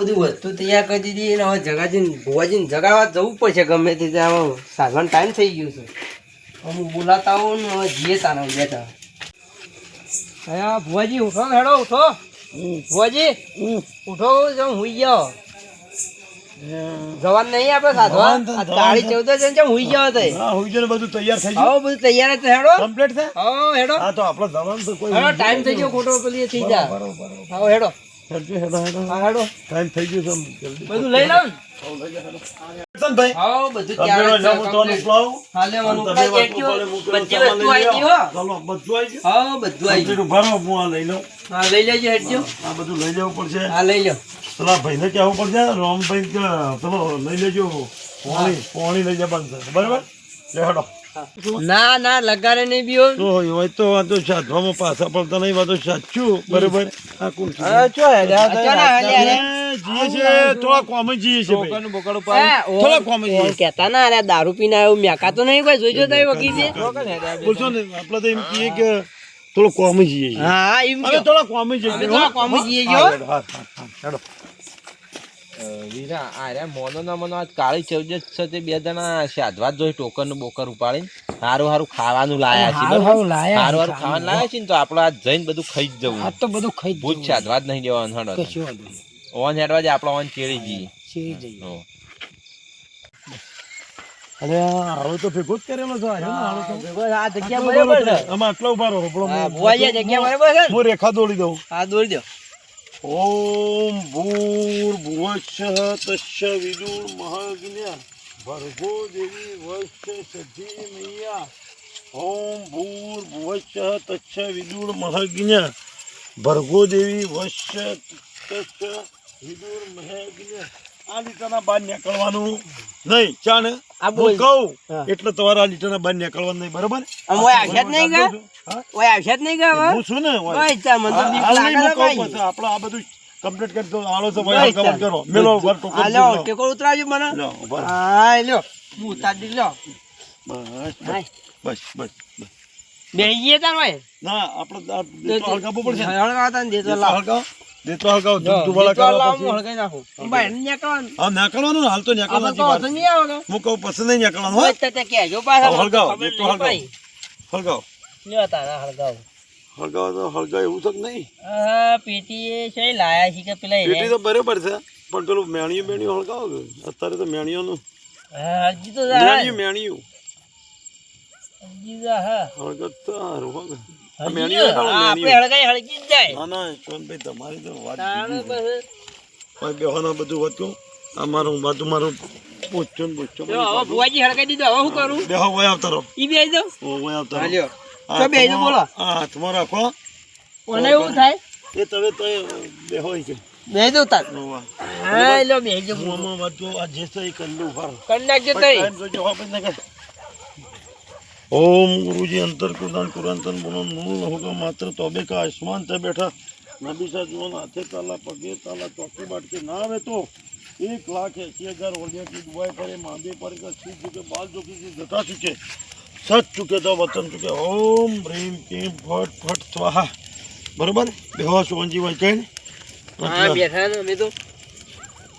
બધું વસ્તુ તૈયાર કરી દીધી ને હવે જગાજીને ભુવાજીને જગાવા જવું પડશે ગમે તે ત્યાં સાંજવાનો ટાઈમ થઈ ગયો છે. હું બોલાતા આવું ને હવે જઈએ તારા બેઠા. હા ભુવાજી ઉઠો હેડો ઉઠો. ભુવાજી ઉઠો હું હુઈ ગયો. જવાન નહીં આપણે સાધવા 14 છે હુઈ ગયો હતો. હા હુઈ ગયો બધું તૈયાર થઈ ગયું. હા બધું તૈયાર છે હેડો કમ્પ્લીટ છે. હા હેડો. હા તો આપણો જવાન તો કોઈ હેડો ટાઈમ થઈ ગયો ખોટો પેલી થઈ જા. હા હેડો હા હેડો ટાઈમ થઈ ગયો છે જલ્દી બધું લઈ લઉં. ભાઈ હા બધું તૈયાર છે. હા લેવાનું બધી વસ્તુ આવી ગઈ હો. ચાલો બધું આવી ગયું. હા બધું આવી ગયું. ભરો હું આ લઈ લઉં. હા લઈ લેજો હેડજો. આ બધું લઈ લેવું પડશે. હા લઈ લો. પેલા ભાઈને કહેવું પડશે રામભાઈ કે ચલો લઈ લેજો પોણી લઈ જવાનું છે બરાબર. હેડો ના ના લગાડે નહીં બીઓ તો હોય તો વાંધો સાધવામાં પાછા પડતા નહીં વાંધો સાચું બરાબર. આ કોણ છે? જીએ છે થોડા કોમ જીએ છે થોડા કોમ જીએ કેતા ના અરે દારૂ પીને આવ્યો મેકા તો નહીં કોઈ જોઈજો તો વકીલ છે. બોલશો ને આપણે તો એમ કહીએ કે થોડો કોમ જીએ છે. હા એમ હવે થોડા કોમ જીએ થોડા કોમ જીએ ગયો. હેડો વીરા આરે મોનો ના મનો આજ કાળી ચૌદ છે તે બે જણા સાધવા જોઈ ટોકર નું બોકર ઉપાડીને હારું હારું ખાવાનું લાયા છે. હારું હારું ખાવાનું લાયા છે ને તો આપણે આજ જઈને બધું ખાઈ જ જવું. આ તો બધું ખાઈ ભૂત સાધવા જ નહીં દેવાનું. હડો ઓન હેડવા જ આપણે ઓન ચેડી જઈએ. અરે હાલો તો ભેગો જ કરેલો છે. આ જગ્યા બરાબર છે. આમાં આટલા ઉભા રહો. ભુવાજી જગ્યા બરાબર છે. હું રેખા દોડી દઉં. હા દોરી દો. ઓમ ભૂર્ભુવસ્સઃ તસ્ય વિદુર મહાજ્ઞા ભર્ગો દેવી વસ્ય સધીમયા. ઓમ ભૂર્ભુવસ્સઃ તસ્ય વિદુર મહાજ્ઞા ભર્ગો દેવી વસ્ય તસ્ય વિદુર મહાજ્ઞા. આ લીટાના બહાર નીકળવાનું નહીં. ચાને હું કહું એટલે તમારે આ લીટાના બહાર નીકળવાનું નહીં બરાબર. આવશે જ નહીં ગા આવશે જ નહીં ગા હું છું ને આપડે આ બધું કમ્પ્લીટ કરી દો. આલો તો ભાઈ કવર કરો મેલો ઉપર ટેકો ઉતરાવજો મને. હા લ્યો હું ઉતારી લ્યો. બસ બસ બેહીએ તાર ભાઈ. ના આપણે હળગાવવો પડશે. હળગાવતા ને દેતો લાવ. દેતો હળગાવ દુવાળા કરવા પછી હળગાઈ નાખું. ભાઈ નીકળવાનું. હા નીકળવાનું ને હાલ તો નીકળવાનું નહીં આવે હું કહું પછી નહીં નીકળવાનું. હો તો કહેજો પાછા હળગાવ દેતો હળગાવ હળગાવ લ્યો તારા હળગાવ. હળગાવ તો હળગાવ એવું તો નહીં. હા પેટી છે લાયા છે કે પેલા પેટી તો બરાબર છે પણ પેલું મેણિયું હળગાવ અત્યારે તો મેણિયોનું હજી તો મેણિયું હા હળગત હારું આપણે હળગાઈ હળગી જ જાય. ના ના સોનભાઈ તમારી તો વાત તાણે પછી બેહવાના બધું હતું. આ મારું પૂછો ને પૂછો. જો હવે ભુવાજી હળગાઈ દીધો. હવે શું કરું? બેહો વય આવતા રહો. ઈ બેહી દો. વય આવતા રહો. હાલ્યો તો બેહી દો. બોલો આ હાથમાં રાખો. ઓને એવું થાય એ તમે તો બેહો છે બેહી દો તાર. હા લો બેહી દો. મોમાં વાતો આ જે છે એ કરી લઉં ફાર કરી નાખજો તઈ. ओम गुरुजी अंतर कुदान कुरानतन बोलो नूर होगा मात्र तौबे का आसमान से बैठा नबी सा जीवन हाथे ताला पगे ताला चौकी बाट के नाम है तो 1,80,000 ओलिया की दुआएं करे मांदे पर का सीध चुके बाल चुके की जता चुके सच चुके तो वतन चुके ओम ह्रीम क्लीम फट फट स्वाहा बराबर बेहोश वंजी वचन હા બેઠા ને અમે તો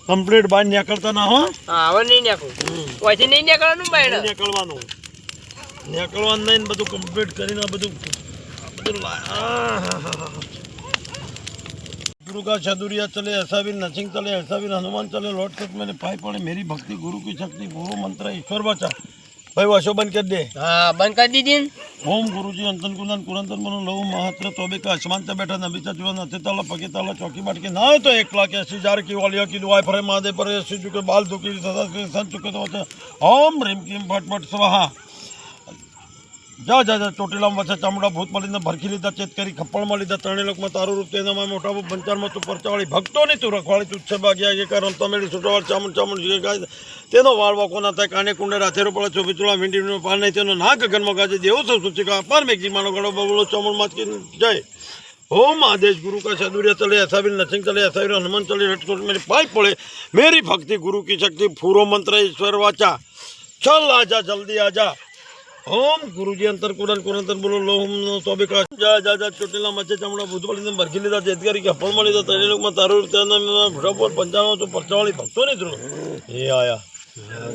कंप्लीट बाहर निकलता ना हो. હા હવે નહીં નાખું. ઓયથી નહીં નીકળવાનું બાયણે. નીકળવાનું નહીં બધું કમ્પ્લીટ કરીને આ બધું गुरु का चतुरिया चले ऐसा भी नचिंग चले ऐसा भी हनुमान चले लौट तक मैंने पाई पड़े मेरी भक्ति गुरु की शक्ति गुरु मंत्र ईश्वर बचा भाई वाशो बंद कर दे. હા બંધ કરી દીધી. ओम गुरुजी अंतन कुंदन कुरंतन मनो लव महात्र तोबे का आसमान से बैठा नबी सा जीवन हथे ताला पगे ताला चौकी बाट के ना तो 1,80,000 की वालिया की दुआएं फरे मादे पर ऐसे चुके बाल दुखी सदा के सन चुके तो ओम ह्रीम क्लीम फट फट स्वाहा जा जा जा ચોટીલામાં વચ્ચે ચામડા ભૂત મળીને ભરખી લીધા ચેત કરી ખપ્પળમાં લીધા ત્રણેય લોકમાં તારું રૂપ તેનામાં મોટા પંચારમાં તું પરચાવાળી ભક્તોની તું રખવાળી તું છે ભાગ્યા કે કારણ તમેડી છૂટવાળ ચામુંડ ચામુંડ ગાય તેનો વાળ વાકો ના થાય કાને કુંડે રાથેરો પડે ચોવીચોળા મીંડીનો પાર નહીં તેનો ના ગગનમાં ગાજે દેવો સૌ સૂચિકા અપાર મેઘજી માનો ગળો બબલો ચામુંડ માચકી જય ओम आदेश गुरु का चतुरिया चले ऐसा भी नचिंग चले ऐसा भी हनुमान चले रटकोट मेरे पाई पड़े मेरी भक्ति गुरु की शक्ति फूरो मंत्र ईश्वर वाचा चल आजा जल्दी आजा ઓમ ગુરુજી અંતર કુરાન કુરાન બોલો લોહમ તોબે કા જા જા જા ચોટેલા મચે ચમડા ભૂતવાળીને ભરખી લીધા જેતગારી કે ફળ મળી તો તને લોકમાં તારું ત્યાંના ભડપોર 55 તો પરચાવાળી ભક્તો ની ધ્રુવ એ આયા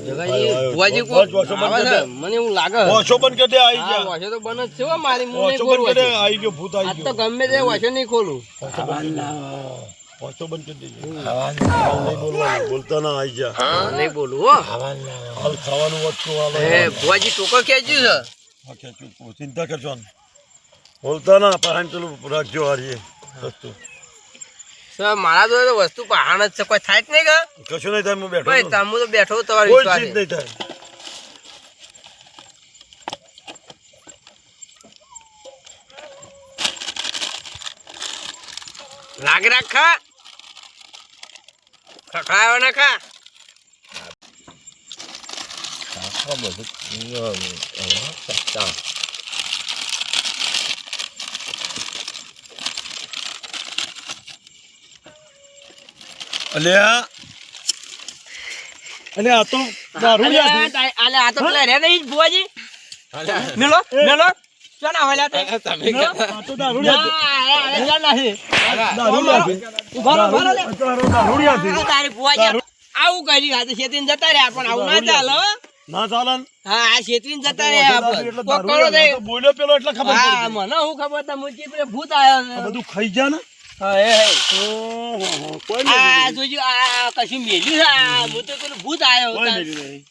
જગાજી ભુવાજી મને એવું લાગે ઓછો બંધ કરી દે આઈ જા વાશો તો બન જ છે હો મારી મું નહીં ઓછો ખોલું બંધ કરી દે આઈ ગયો ભૂત આઈ આ તો ગયો ગમે તે વાશો નહીં ખોલું ઓછો બંધ કરી દેજો નહીં બોલવાનું બોલતા ના આઈ જા નહીં બોલું હો હાલ ખાવાનું વચ્ચું હાલ એ ભુવાજી ટોકર ખેંચ્યું છે ઓકે ચૂપ ચિંતા કરજો ને બોલતા ના પહાણ પેલું રાખજો હારીએ વસ્તુ સર મારા જોડે તો વસ્તુ પહાણ જ છે કોઈ થાય જ નહીં કે કશું નહીં થાય હું બેઠો ભાઈ છું. તમે તો બેઠો તમારી કોઈ વિશ્વાસે. ચીજ નહીં થાય લાગે રાખ ખા ખખડાયો ના ખા અલ્યા અલ્યા આ તો દારૂ યાદ આલે આ તો પેલા રે નહીં ભુવાજી મેલો મેલો ચાના વાલા તે આ તો દારૂ યાદ દારૂ દારૂ યાદ તારી ભુવાજી આવું કરી આ તો શેતીને જતા રહ્યા પણ આવું ના ચાલે હો. ના ચાલન હા આ શેતીને જતા રહ્યા એટલે પકડો દે બોલ્યો પેલો એટલે ખબર હા પડી મને હું ખબર તા મુચી પેલે ભૂત આયો આ બધું ખાઈ જા ને હા એ ઓહો કોઈ આ નહીં જોજો આ કશું મેલ્યું છે આ હું તો પેલું ભૂત આયો કોઈ હતા. નહીં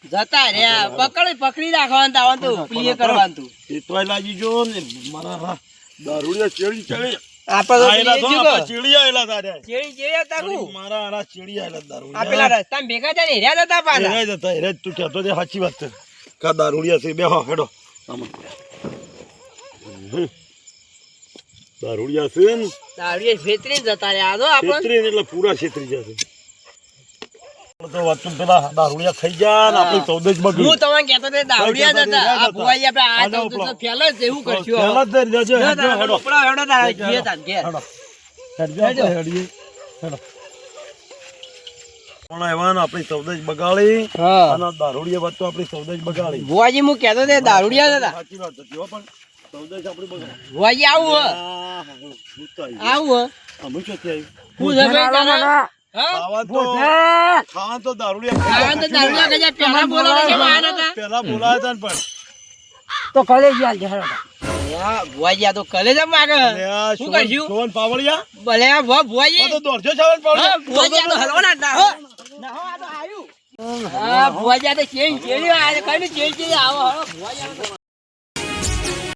જતા રહ્યા પકડી રાખવાનું તાવન તો પ્રિય કરવાનું તું એ તોય લાગી જો ને મારા દારૂડિયા ચેડી ચડી આપણે આયેલા તો આપણા ચેડી આયેલા તારે ચેડી હતા કુ મારા આરા ચેડી આયેલા આ દારૂડિયા પેલા રસ્તામાં ભેગા થઈને હેર્યા જતા પાછા હેરાય જતા હેરાય તું કહેતો તે સાચી વાત છે કા દારૂડિયા છે બેહો હેડો આમાં દારૂડિયા છે ને દારૂએ છેતરી જતા રહ્યા તો આપણે છેતરી ને એટલે પૂરા છેતરી જશે તો વાતચું પેલા દારૂડિયા ખાઈ ગયા ને આપણે 14 જ બગડી હું તમને કહેતો તે દારૂડિયા જ હતા આ ભુવાજી આપણે આ તો ફેલ જ એવું કરશું હવે. પહેલા જ જજો હેડો હેડો ઉપડો હેડો તારા ઘેર તાર ઘેર. હેડો હેડીએ હેડો પણ એવાન આપણી 14 જ બગાડી હા અને દારૂડિયા વાત તો આપણી 14 જ બગાડી ભુવાજી હું કહેતો તે દારૂડિયા જ હતા સાચી વાત હતી હો પણ 14 જ આપણી બગાડી ભુવાજી આવું હે આવું હે અમે શું થયું હું છે ભાઈ તારા? હા ખાવા તો દારૂડિયા ખાવાનું તો દારૂડિયા કજા પહેલા બોલાવે છે બહાર હતા પેલા બોલાયા હતા ને પણ તો કલે ગયા ભુવાજી આ તો કલે જ માગે અને આ શું કરશું સોવન પાવડિયા ભલે આ ભુવાજી આ તો દોઢસો ચાવન પાવડિયા ભુવાજી આ તો હલવાના જ ના હો. હા ભુવાજી આ તો ચેડી ચેડી આ કઈ ચેડી આવો ભુવાજી